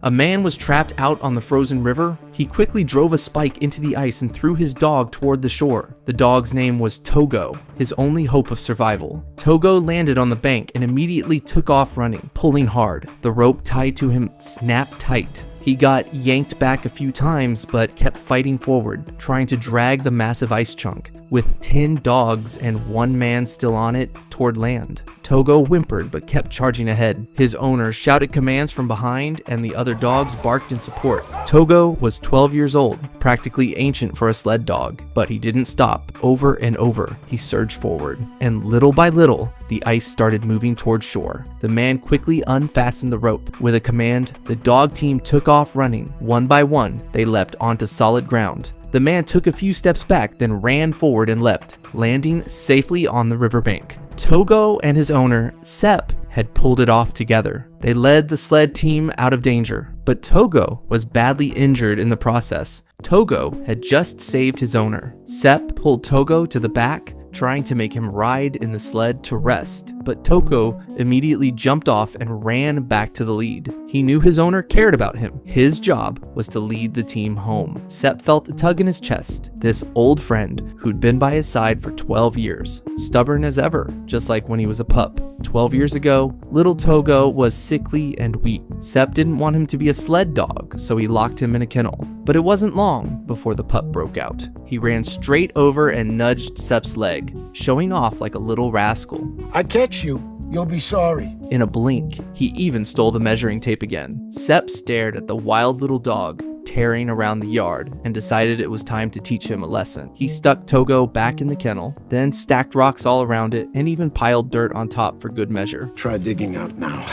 A man was trapped out on the frozen river. He quickly drove a spike into the ice and threw his dog toward the shore. The dog's name was Togo, his only hope of survival. Togo landed on the bank and immediately took off running, pulling hard. The rope tied to him snapped tight. He got yanked back a few times but kept fighting forward, trying to drag the massive ice chunk, with 10 dogs and 1 man still on it, toward land. Togo whimpered but kept charging ahead. His owner shouted commands from behind and the other dogs barked in support. Togo was 12 years old, practically ancient for a sled dog, but he didn't stop. Over and over, he surged forward, and little by little, the ice started moving toward shore. The man quickly unfastened the rope. With a command, the dog team took off running. One by one, they leapt onto solid ground. The man took a few steps back, then ran forward and leapt, landing safely on the riverbank. Togo and his owner, Sep, had pulled it off together. They led the sled team out of danger, but Togo was badly injured in the process. Togo had just saved his owner. Sep pulled Togo to the back, trying to make him ride in the sled to rest, but Togo immediately jumped off and ran back to the lead. He knew his owner cared about him. His job was to lead the team home. Sep felt a tug in his chest. This old friend who'd been by his side for 12 years, stubborn as ever, just like when he was a pup. 12 years ago, little Togo was sickly and weak. Sep didn't want him to be a sled dog, so he locked him in a kennel. But it wasn't long before the pup broke out. He ran straight over and nudged Sep's leg, showing off like a little rascal. I catch you, you'll be sorry. In a blink, he even stole the measuring tape again. Sep stared at the wild little dog, tearing around the yard, and decided it was time to teach him a lesson. He stuck Togo back in the kennel, then stacked rocks all around it, and even piled dirt on top for good measure. Try digging out now.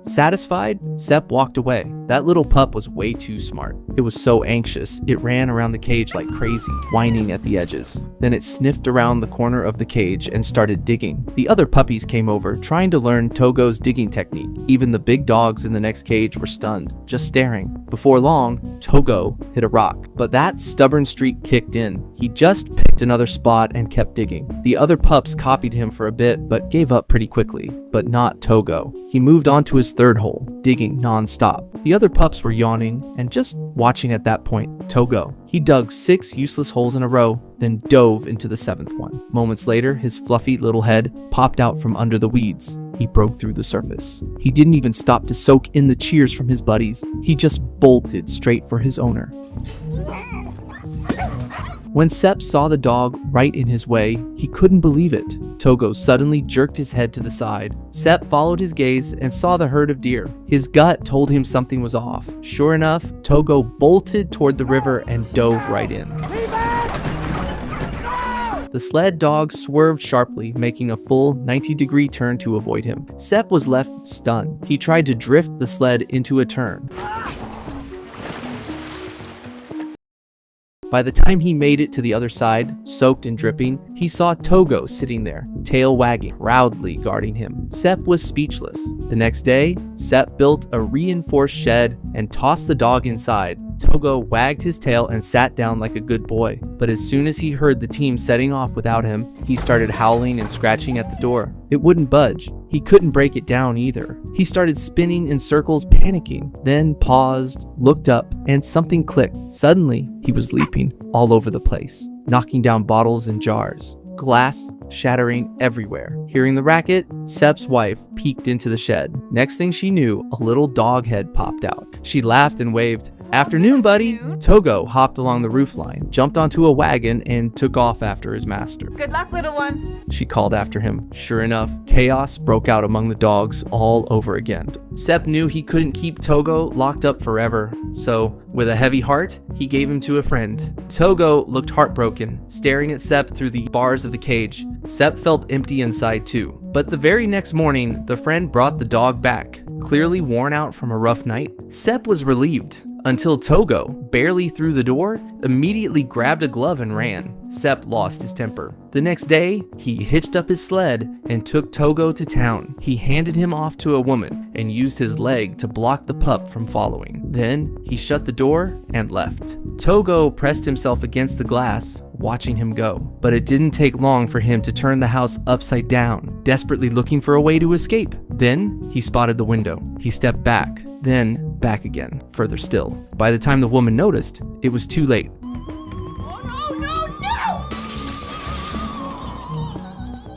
Satisfied, Sep walked away. That little pup was way too smart. It was so anxious, it ran around the cage like crazy, whining at the edges. Then it sniffed around the corner of the cage and started digging. The other puppies came over, trying to learn Togo's digging technique. Even the big dogs in the next cage were stunned, just staring. Before long, Togo hit a rock, but that stubborn streak kicked in. He just picked another spot and kept digging. The other pups copied him for a bit, but gave up pretty quickly. But not Togo. He moved on to his third hole, digging non-stop. The other pups were yawning and just watching at that point. Togo. He dug 6 useless holes in a row, then dove into the 7th one. Moments later, his fluffy little head popped out from under the weeds. He broke through the surface. He didn't even stop to soak in the cheers from his buddies. He just bolted straight for his owner. When Sep saw the dog right in his way, he couldn't believe it. Togo suddenly jerked his head to the side. Sep followed his gaze and saw the herd of deer. His gut told him something was off. Sure enough, Togo bolted toward the river and dove right in. The sled dog swerved sharply, making a full 90-degree turn to avoid him. Sep was left stunned. He tried to drift the sled into a turn. By the time he made it to the other side, soaked and dripping, he saw Togo sitting there, tail wagging, proudly guarding him. Sep was speechless. The next day, Sep built a reinforced shed and tossed the dog inside. Togo wagged his tail and sat down like a good boy. But as soon as he heard the team setting off without him, he started howling and scratching at the door. It wouldn't budge. He couldn't break it down either. He started spinning in circles, panicking, then paused, looked up, and something clicked. Suddenly, he was leaping all over the place, knocking down bottles and jars, glass shattering everywhere. Hearing the racket, Sep's wife peeked into the shed. Next thing she knew, a little dog head popped out. She laughed and waved. "Afternoon, buddy." Togo hopped along the roofline, jumped onto a wagon, and took off after his master. "Good luck, little one," she called after him. Sure enough, chaos broke out among the dogs all over again. Sep knew he couldn't keep Togo locked up forever, so with a heavy heart, he gave him to a friend. Togo looked heartbroken, staring at Sep through the bars of the cage. Sep felt empty inside too. But the very next morning, the friend brought the dog back. Clearly worn out from a rough night, Sep was relieved. Until Togo, barely through the door, immediately grabbed a glove and ran. Sep lost his temper. The next day, he hitched up his sled and took Togo to town. He handed him off to a woman and used his leg to block the pup from following. Then, he shut the door and left. Togo pressed himself against the glass, watching him go. But it didn't take long for him to turn the house upside down, desperately looking for a way to escape. Then, he spotted the window. He stepped back. Then, back again, further still. By the time the woman noticed, it was too late.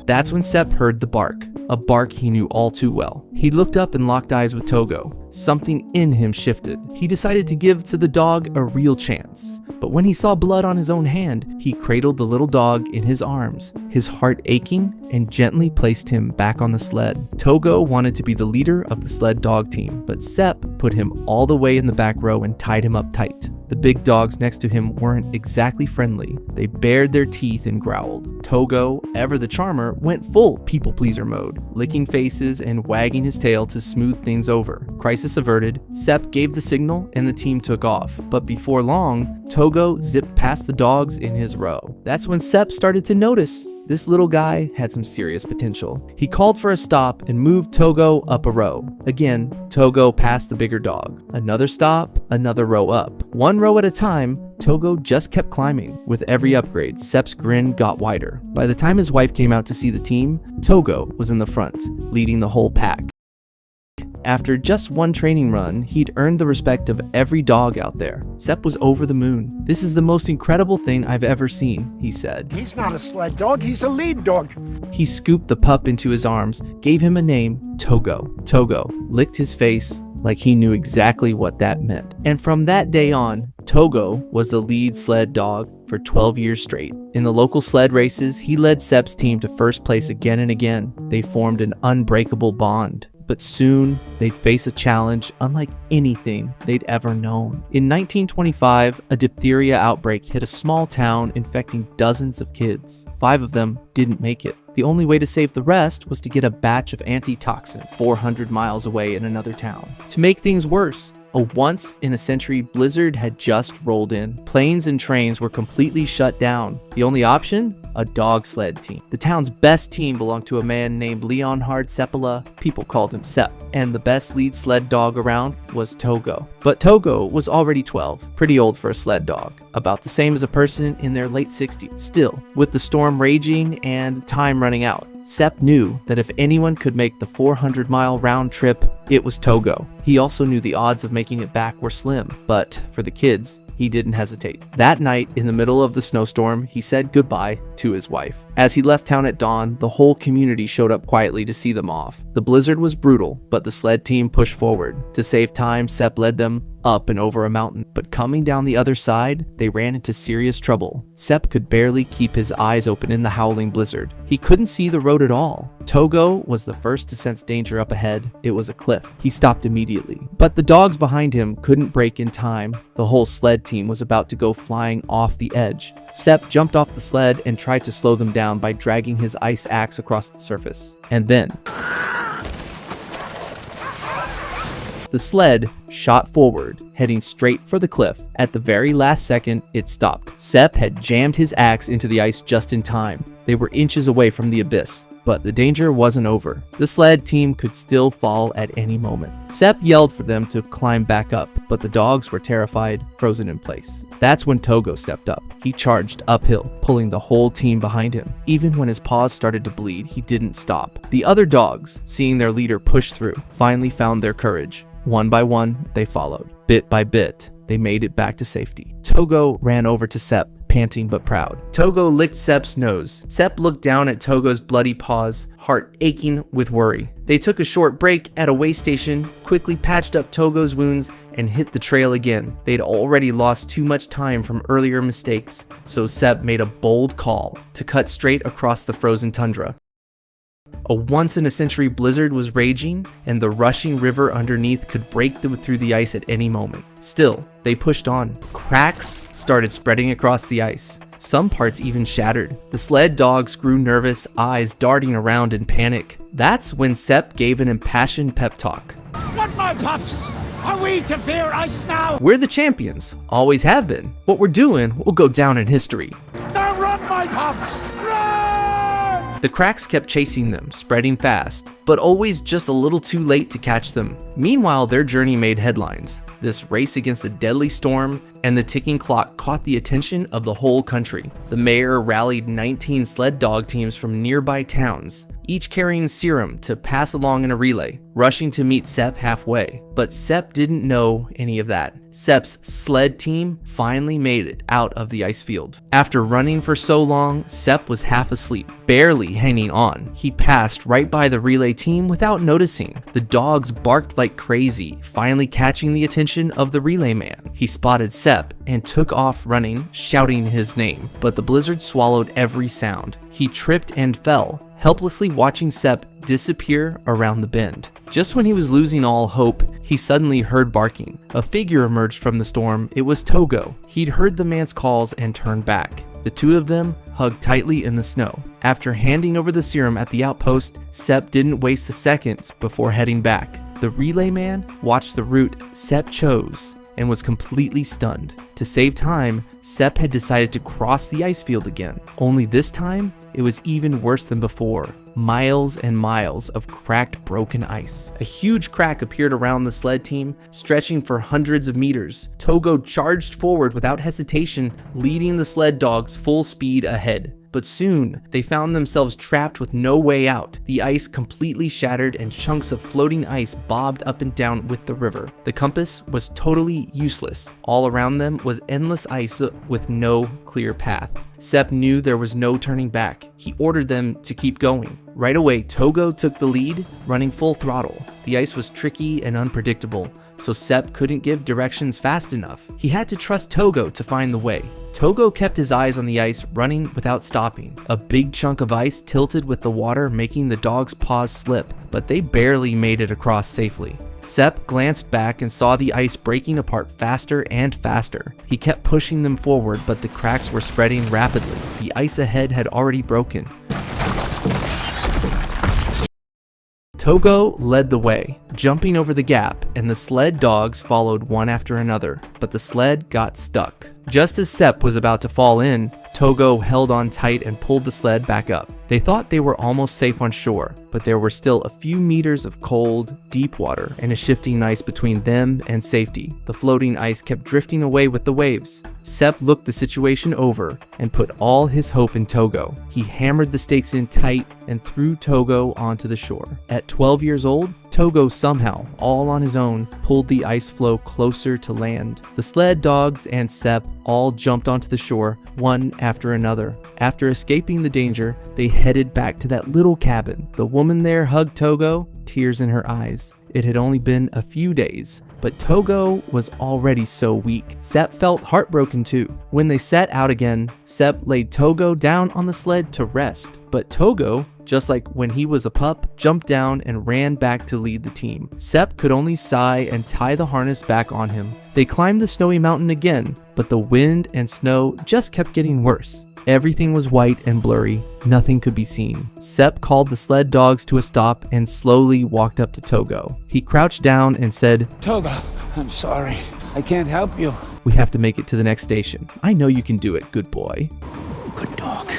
That's when Sepp heard the bark, a bark he knew all too well. He looked up and locked eyes with Togo. Something in him shifted. He decided to give to the dog a real chance. But when he saw blood on his own hand, he cradled the little dog in his arms, his heart aching, and gently placed him back on the sled. Togo wanted to be the leader of the sled dog team, but Sepp put him all the way in the back row and tied him up tight. The big dogs next to him weren't exactly friendly. They bared their teeth and growled. Togo, ever the charmer, went full people-pleaser mode, licking faces and wagging his tail to smooth things over. Crisis averted, Sepp gave the signal and the team took off. But before long, Togo zipped past the dogs in his row. That's when Sepp started to notice this little guy had some serious potential. He called for a stop and moved Togo up a row. Again, Togo passed the bigger dog. Another stop, another row up. One row at a time, Togo just kept climbing. With every upgrade, Sepp's grin got wider. By the time his wife came out to see the team, Togo was in the front, leading the whole pack. After just one training run, he'd earned the respect of every dog out there. Sepp was over the moon. "This is the most incredible thing I've ever seen," he said. He's not a sled dog, he's a lead dog. He scooped the pup into his arms, gave him a name, Togo. Togo licked his face like he knew exactly what that meant. And from that day on, Togo was the lead sled dog for 12 years straight. In the local sled races, he led Sepp's team to first place again and again. They formed an unbreakable bond. But soon, they'd face a challenge unlike anything they'd ever known. In 1925, a diphtheria outbreak hit a small town, infecting dozens of kids. 5 of them didn't make it. The only way to save the rest was to get a batch of antitoxin 400 miles away in another town. To make things worse, a once-in-a-century blizzard had just rolled in. Planes and trains were completely shut down. The only option? A dog sled team. The town's best team belonged to a man named Leonhard Seppala. People called him Sepp. And the best lead sled dog around was Togo. But Togo was already 12, pretty old for a sled dog. About the same as a person in their late 60s. Still, with the storm raging and time running out, Sepp knew that if anyone could make the 400-mile round trip, it was Togo. He also knew the odds of making it back were slim, but for the kids, he didn't hesitate. That night, in the middle of the snowstorm, he said goodbye to his wife. As he left town at dawn, the whole community showed up quietly to see them off. The blizzard was brutal, but the sled team pushed forward. To save time, Sepp led them up and over a mountain. But coming down the other side, they ran into serious trouble. Sepp could barely keep his eyes open in the howling blizzard. He couldn't see the road at all. Togo was the first to sense danger up ahead. It was a cliff. He stopped immediately. But the dogs behind him couldn't brake in time. The whole sled team was about to go flying off the edge. Sepp jumped off the sled and tried to slow them down by dragging his ice axe across the surface. And then the sled shot forward, heading straight for the cliff. At the very last second, it stopped. Sepp had jammed his axe into the ice just in time. They were inches away from the abyss. But the danger wasn't over. The sled team could still fall at any moment. Sepp yelled for them to climb back up, but the dogs were terrified, frozen in place. That's when Togo stepped up. He charged uphill, pulling the whole team behind him. Even when his paws started to bleed, he didn't stop. The other dogs, seeing their leader push through, finally found their courage. One by one, they followed. Bit by bit, they made it back to safety. Togo ran over to Sepp, panting but proud. Togo licked Sepp's nose. Sepp looked down at Togo's bloody paws, heart aching with worry. They took a short break at a way station, quickly patched up Togo's wounds, and hit the trail again. They'd already lost too much time from earlier mistakes, so Sepp made a bold call to cut straight across the frozen tundra. A once-in-a-century blizzard was raging, and the rushing river underneath could break through the ice at any moment. Still, they pushed on. Cracks started spreading across the ice. Some parts even shattered. The sled dogs grew nervous, eyes darting around in panic. That's when Sepp gave an impassioned pep talk. What, my pups? Are we to fear ice now? We're the champions, always have been. What we're doing will go down in history. Now run, my pups! Run! The cracks kept chasing them, spreading fast, but always just a little too late to catch them. Meanwhile, their journey made headlines. This race against a deadly storm and the ticking clock caught the attention of the whole country. The mayor rallied 19 sled dog teams from nearby towns. each carrying serum to pass along in a relay, rushing to meet Sepp halfway. But Sepp didn't know any of that. Sepp's sled team finally made it out of the ice field. After running for so long, Sepp was half asleep, barely hanging on. He passed right by the relay team without noticing. The dogs barked like crazy, finally catching the attention of the relay man. He spotted Sepp and took off running, shouting his name, but the blizzard swallowed every sound. He tripped and fell, helplessly watching Sepp disappear around the bend. Just when he was losing all hope, he suddenly heard barking. A figure emerged from the storm. It was Togo. He'd heard the man's calls and turned back. The two of them hugged tightly in the snow. After handing over the serum at the outpost, Sepp didn't waste a second before heading back. The relay man watched the route Sepp chose and was completely stunned. To save time, Sepp had decided to cross the ice field again. Only this time, it was even worse than before. Miles and miles of cracked, broken ice. A huge crack appeared around the sled team, stretching for hundreds of meters. Togo charged forward without hesitation, leading the sled dogs full speed ahead. But soon, they found themselves trapped with no way out. The ice completely shattered and chunks of floating ice bobbed up and down with the river. The compass was totally useless. All around them was endless ice with no clear path. Sepp knew there was no turning back. He ordered them to keep going. Right away, Togo took the lead, running full throttle. The ice was tricky and unpredictable, so Sepp couldn't give directions fast enough. He had to trust Togo to find the way. Togo kept his eyes on the ice, running without stopping. A big chunk of ice tilted with the water, making the dogs' paws slip, but they barely made it across safely. Sepp glanced back and saw the ice breaking apart faster and faster. He kept pushing them forward, but the cracks were spreading rapidly. The ice ahead had already broken. Togo led the way, jumping over the gap, and the sled dogs followed one after another, but the sled got stuck. Just as Sepp was about to fall in, Togo held on tight and pulled the sled back up. They thought they were almost safe on shore, but there were still a few meters of cold, deep water and a shifting ice between them and safety. The floating ice kept drifting away with the waves. Sepp looked the situation over and put all his hope in Togo. He hammered the stakes in tight and threw Togo onto the shore. At 12 years old, Togo somehow, all on his own, pulled the ice floe closer to land. The sled dogs and Sepp all jumped onto the shore, one after another. After escaping the danger, they headed back to that little cabin. The woman there hugged Togo, tears in her eyes. It had only been a few days, but Togo was already so weak. Sepp felt heartbroken too. When they set out again, Sepp laid Togo down on the sled to rest. But Togo, just like when he was a pup, jumped down and ran back to lead the team. Sepp could only sigh and tie the harness back on him. They climbed the snowy mountain again, but the wind and snow just kept getting worse. Everything was white and blurry. Nothing could be seen. Sepp called the sled dogs to a stop and slowly walked up to Togo. He crouched down and said, Togo, I'm sorry. I can't help you. "We have to make it to the next station. I know you can do it, good boy." Good dog.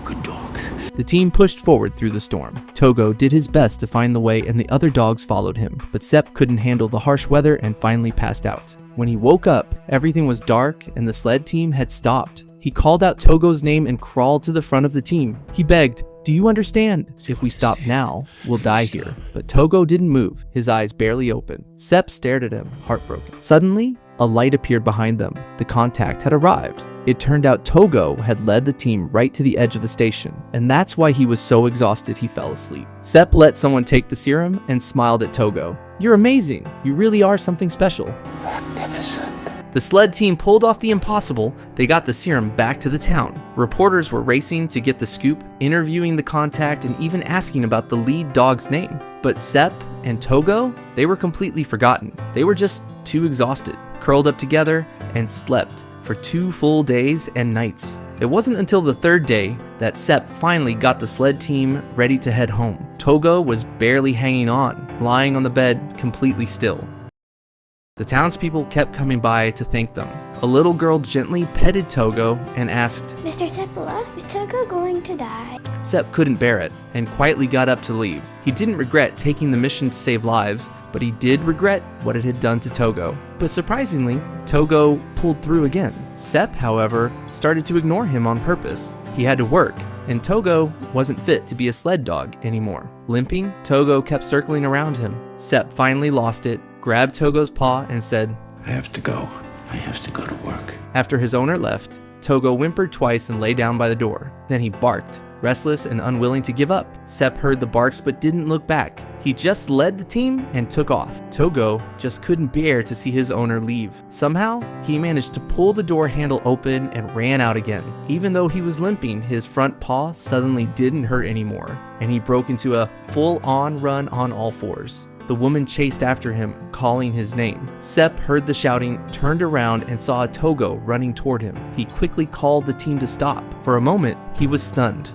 Good dog. The team pushed forward through the storm. Togo did his best to find the way and the other dogs followed him, but Sepp couldn't handle the harsh weather and finally passed out. When he woke up, everything was dark and the sled team had stopped. He called out Togo's name and crawled to the front of the team. He begged, "Do you understand? If we stop now, we'll die here." But Togo didn't move, his eyes barely open. Sepp stared at him, heartbroken. Suddenly, a light appeared behind them. The contact had arrived. It turned out Togo had led the team right to the edge of the station, and that's why he was so exhausted he fell asleep. Sepp let someone take the serum and smiled at Togo. "You're amazing. You really are something special." Magnificent. The sled team pulled off the impossible. They got the serum back to the town. Reporters were racing to get the scoop, interviewing the contact and even asking about the lead dog's name. But Sepp and Togo, they were completely forgotten. They were just too exhausted, curled up together, and slept for 2 full days and nights. It wasn't until the 3rd day that Sepp finally got the sled team ready to head home. Togo was barely hanging on, lying on the bed completely still. The townspeople kept coming by to thank them. A little girl gently petted Togo and asked, Mr. Sepala, is Togo going to die? Sepp couldn't bear it and quietly got up to leave. He didn't regret taking the mission to save lives, but he did regret what it had done to Togo. But surprisingly, Togo pulled through again. Sepp, however, started to ignore him on purpose. he had to work, and Togo wasn't fit to be a sled dog anymore. Limping, Togo kept circling around him. Sepp finally lost it, grabbed Togo's paw, and said, I have to go. I have to go to work. After his owner left, Togo whimpered twice and lay down by the door. Then he barked, restless and unwilling to give up. Sepp heard the barks but didn't look back. He just led the team and took off. Togo just couldn't bear to see his owner leave. Somehow, he managed to pull the door handle open and ran out again. Even though he was limping, his front paw suddenly didn't hurt anymore, and he broke into a full-on run on all fours. The woman chased after him, calling his name. Sepp heard the shouting, turned around, and saw a Togo running toward him. He quickly called the team to stop. For a moment, he was stunned.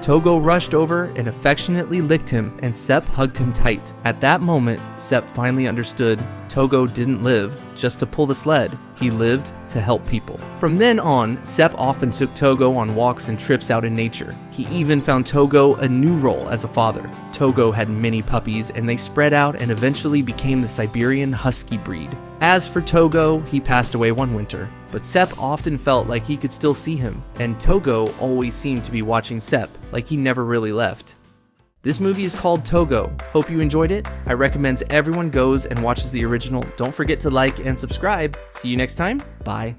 Togo rushed over and affectionately licked him, and Sepp hugged him tight. At that moment, Sepp finally understood Togo didn't live just to pull the sled. He lived to help people. From then on, Sepp often took Togo on walks and trips out in nature. He even found Togo a new role as a father. Togo had many puppies, and they spread out and eventually became the Siberian Husky breed. As for Togo, he passed away one winter, but Sepp often felt like he could still see him, and Togo always seemed to be watching Sepp, like he never really left. This movie is called Togo. Hope you enjoyed it. I recommend everyone goes and watches the original. Don't forget to like and subscribe. See you next time. Bye.